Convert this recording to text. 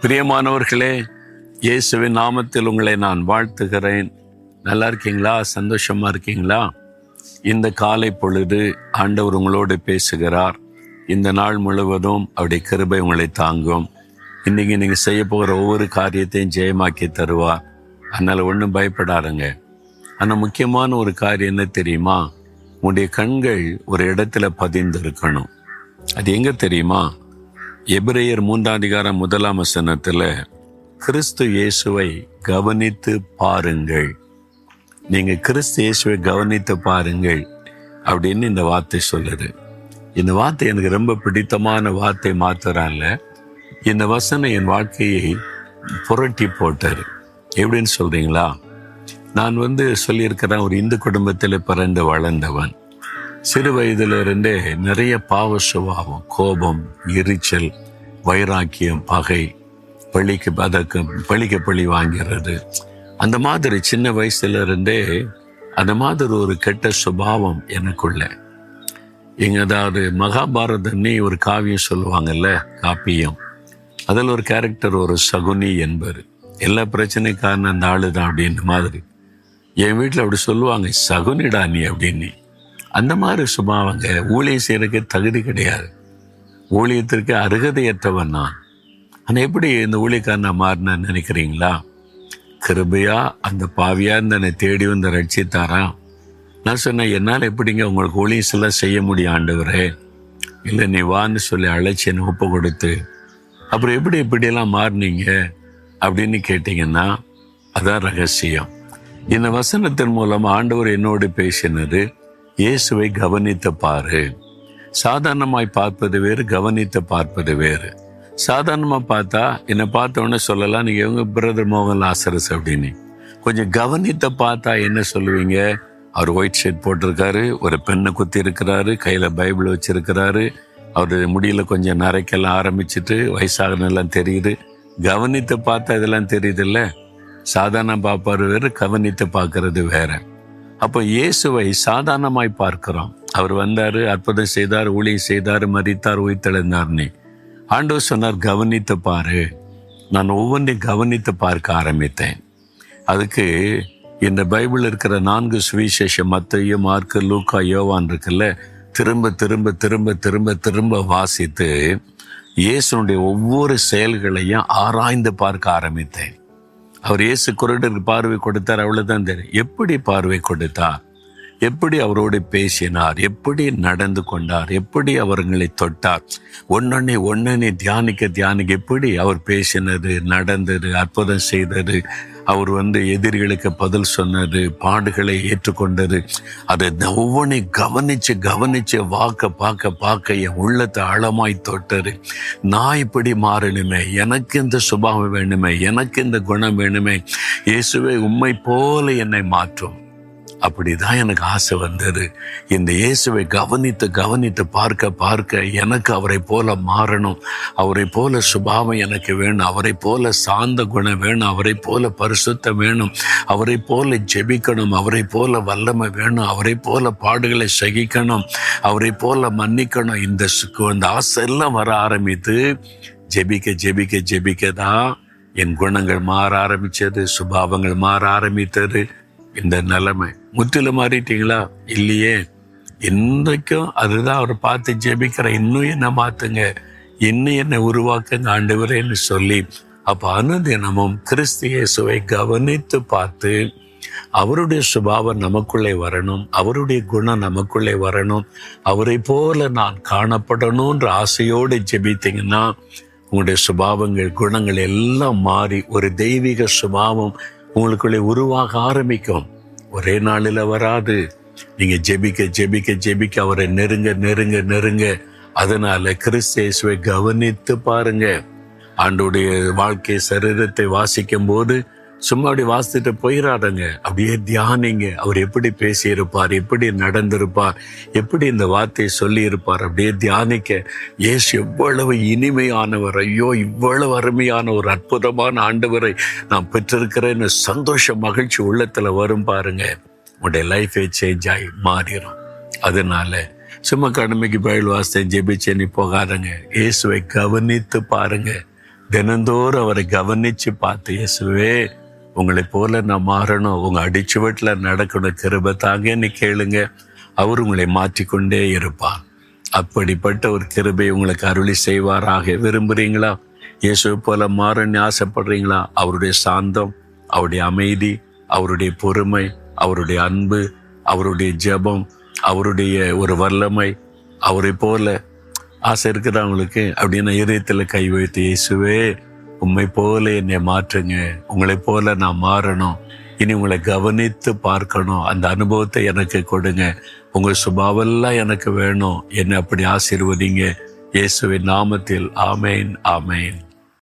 பிரியமானவர்களே, இயேசுவின் நாமத்தில் உங்களை நான் வாழ்த்துகிறேன். நல்லா இருக்கீங்களா? சந்தோஷமா இருக்கீங்களா? இந்த காலை பொழுது ஆண்டவர் உங்களோடு பேசுகிறார். இந்த நாள் முழுவதும் அவருடைய கிருபை உங்களை தாங்கும். இன்னைக்கு நீங்க செய்ய போகிற ஒவ்வொரு காரியத்தையும் ஜெயமாக்கி தருவார். அதனால ஒன்றும் பயப்படாதுங்க. ஆனா முக்கியமான ஒரு காரியம் என்ன தெரியுமா? உங்களுடைய கண்கள் ஒரு இடத்துல பதிந்து இருக்கணும். அது எங்க தெரியுமா? எபிரேயர் 3:1 கிறிஸ்து இயேசுவை கவனித்து பாருங்கள். நீங்க கிறிஸ்து இயேசுவை கவனித்து பாருங்கள் அப்படின்னு இந்த வார்த்தை சொல்லுது. இந்த வார்த்தை எனக்கு ரொம்ப பிடித்தமான வார்த்தை மாத்திரால, இந்த வசனம் என் வாழ்க்கையை புரட்டி போட்டாரு. எப்படின்னு சொல்றீங்களா? நான் சொல்லியிருக்கிறேன், ஒரு இந்து குடும்பத்தில் பிறந்து வளர்ந்தவன். சிறு வயதிலிருந்தே நிறைய பாவ சுபாவம், கோபம், எரிச்சல், வைராக்கியம், பகை, பழிக்கு பழி வாங்கிறது, அந்த மாதிரி சின்ன வயசுல இருந்தே அந்த மாதிரி ஒரு கெட்ட சுபாவம் எனக்குள்ள. அதாவது மகாபாரதம்னு ஒரு காவியம் சொல்லுவாங்கல்ல, காப்பியம். அதில் ஒரு கேரக்டர், ஒரு சகுனி என்பவர். எல்லா பிரச்சனைக்காரன் அந்த ஆளு தான் அப்படின்ற மாதிரி என் வீட்டில் அப்படி சொல்லுவாங்க, சகுனிடா நீ அப்படின்னு. அந்த மாதிரி சுபாவங்க. ஊழியம் செய்யறதுக்கு தகுதி கிடையாது, ஊழியத்திற்கு அருகதையற்றவன் நான். ஆனால் எப்படி இந்த ஊழியக்காரன் நான் மாறினேன்னு நினைக்கிறீங்களா? கிருபையா அந்த பாவியா என்னை தேடி வந்து ரட்சித்தாரா? நான் சொன்னேன், என்னால் எப்படிங்க உங்களுக்கு ஊழியம் எல்லாம் செய்ய முடியும் ஆண்டவரே? இல்லை, நீ வான்னு சொல்லி அழைச்சி என்னை ஒப்பு கொடுத்து. அப்புறம் எப்படியெல்லாம் மாறினீங்க அப்படின்னு கேட்டீங்கன்னா, அதான் ரகசியம். இந்த வசனத்தின் மூலம் ஆண்டவர் என்னோடு பேசினது, இயேசுவை கவனித்து பாரு. சாதாரணமாய் பார்ப்பது வேறு, கவனித்து பார்ப்பது வேறு. சாதாரணமா பார்த்தா என்னை பார்த்த உடனே சொல்லலாம், நீங்க இவங்க பிரதர் மோகன் லாசரஸ் அப்படின்னு. கொஞ்சம் கவனித்து பார்த்தா என்ன சொல்லுவீங்க? அவர் ஒயிட் ஷர்ட் போட்டிருக்காரு, ஒரு பெண்ணை குத்தி இருக்கிறாரு, கையில பைபிள் வச்சிருக்கிறாரு, அவருடைய முடியல கொஞ்சம் நரைக்கெல்லாம் ஆரம்பிச்சுட்டு வயசாகனெல்லாம் தெரியுது. கவனித்து பார்த்தா இதெல்லாம் தெரியுது இல்ல? சாதாரண பார்ப்பாரு வேறு, கவனித்து பார்க்கறது வேற. அப்போ இயேசுவை சாதாரணமாய் பார்க்கிறோம். அவர் வந்தாரு, அற்புதம் செய்தார், ஊழியம் செய்தார், மரித்தார், உயிர்த்தெழுந்தார்னு. ஆண்டவர் சொன்னார், கவனித்து பாரு. நான் ஒவ்வொன்றையும் கவனித்து பார்க்க ஆரம்பித்தேன். அதுக்கு இந்த பைபிள் இருக்கிற 4 சுவிசேஷம், மத்தேயு, மார்க்கு, லூக்கா, யோவான் இருக்குல்ல, திரும்ப திரும்ப திரும்ப திரும்ப திரும்ப வாசித்து இயேசுனுடைய ஒவ்வொரு செயல்களையும் ஆராய்ந்து பார்க்க ஆரம்பித்தேன். அவர் இயேசு குருடருக்கு பார்வை கொடுத்தார், அவ்வளவுதான் தெரியும். எப்படி பார்வை கொடுத்தார், எப்படி அவரோடு பேசினார், எப்படி நடந்து கொண்டார், எப்படி அவர்களை தொட்டார், ஒன்னொன்னே தியானிக்க எப்படி அவர் பேசினது, நடந்தது, அற்புதம் செய்தது, அவர் எதிரிகளுக்கு பதில் சொன்னது, பாடுகளை ஏற்றுக்கொண்டது, அதை ஒவ்வொன்றையும் கவனிச்சு பார்க்க என் உள்ளத்தை ஆழமாய் தொட்டது. நான் இப்படி மாறணுமே, எனக்கு இந்த சுபாவம் வேணுமே, எனக்கு இந்த குணம் வேணுமே, இயேசுவே உம்மை போல என்னை மாற்றும். அப்படிதான் எனக்கு ஆசை வந்தது. இந்த இயேசுவை கவனித்து பார்க்க எனக்கு அவரை போல மாறணும், அவரை போல சுபாவம் எனக்கு வேணும், அவரை போல சாந்த குணம் வேணும், அவரை போல பரிசுத்தம் வேணும், அவரை போல ஜெபிக்கணும், அவரை போல வல்லமை வேணும், அவரை போல பாடுகளை சகிக்கணும், அவரை போல மன்னிக்கணும். இந்த ஆசை எல்லாம் வர ஆரம்பித்து ஜெபிக்க தான் என் குணங்கள் மாற ஆரம்பிச்சது, சுபாவங்கள் மாற ஆரம்பித்தது. இந்த நிலைமை முற்றிலும் மாறிட்டீங்களா? இல்லையே. இன்றைக்கும் அதுதான் அவரை பார்த்து ஜெபிக்கிறேன், இன்னும் என்ன மாத்துங்க, இன்னும் என்னை உருவாக்குங்க ஆண்டவரேன்னு சொல்லி. அப்ப அனுதினமும் கிறிஸ்து இயேசுவை கவனித்து பார்த்து அவருடைய சுபாவம் நமக்குள்ளே வரணும், அவருடைய குணம் நமக்குள்ளே வரணும், அவரை போல நான் காணப்படணும்ன்ற ஆசையோடு ஜெபித்தீங்கன்னா உங்களுடைய சுபாவங்கள், குணங்கள் எல்லாம் மாறி ஒரு தெய்வீக சுபாவம் உங்களுக்குள்ளே உருவாக ஆரம்பிக்கும். ஒரே நாளில் வராது. நீங்க ஜெபிக்க அவரை நெருங்க. அதனால கிறிஸ்து இயேசுவை கவனித்து பாருங்க. ஆண்டோடைய வாழ்க்கை சரித்திரத்தை வாசிக்கும் போது சும்மா அப்படி வாசித்துட்டு போயிடாதங்க, அப்படியே தியானிங்க. அவர் எப்படி பேசியிருப்பார், எப்படி நடந்திருப்பார், எப்படி இந்த வார்த்தையை சொல்லி இருப்பார், அப்படியே தியானிக்க. இயேசு எவ்வளவு இனிமையானவர், ஐயோ இவ்வளவு அருமையான ஒரு அற்புதமான ஆண்டவரை நான் பெற்றிருக்கிறேன்னு சந்தோஷ மகிழ்ச்சி உள்ளத்துல வரும் பாருங்க. உங்களுடைய லைஃபே சேஞ்ச் ஆகி மாறிடும். அதனால சும்மா கடமைக்கு பயில் வாசித்தேன் ஜெபிச்சேன்னு போகாதங்க. இயேசுவை கவனித்து பாருங்க. தினந்தோறும் அவரை கவனிச்சு பார்த்து, இயேசுவே உங்களை போல நான் மாறணும், உங்க அடிச்சுவட்டில் நடக்கணும், கிருபை தாங்கன்னு கேளுங்க. அவர் உங்களை மாற்றிக்கொண்டே இருப்பார். அப்படிப்பட்ட ஒரு கிருபை உங்களுக்கு அருளி செய்வாராக. விரும்புறீங்களா? இயேசுவை போல மாறன்னு ஆசைப்படுறீங்களா? அவருடைய சாந்தம், அவருடைய அமைதி, அவருடைய பொறுமை, அவருடைய அன்பு, அவருடைய ஜெபம், அவருடைய ஒரு வல்லமை, அவரை போல ஆசை இருக்கிறவங்களுக்கு அப்படின்னு இதயத்தில் கை வைத்து, இயேசுவே உம்மை போல என்னை மாற்றுங்க, உங்களை போல நான் மாறணும், இனி உங்களை கவனித்து பார்க்கணும், அந்த அனுபவத்தை எனக்கு கொடுங்க, உங்கள் சுபாவெல்லாம் எனக்கு வேணும், என்னை அப்படி ஆசீர்வதிங்க. இயேசுவின் நாமத்தில் ஆமேன், ஆமேன்.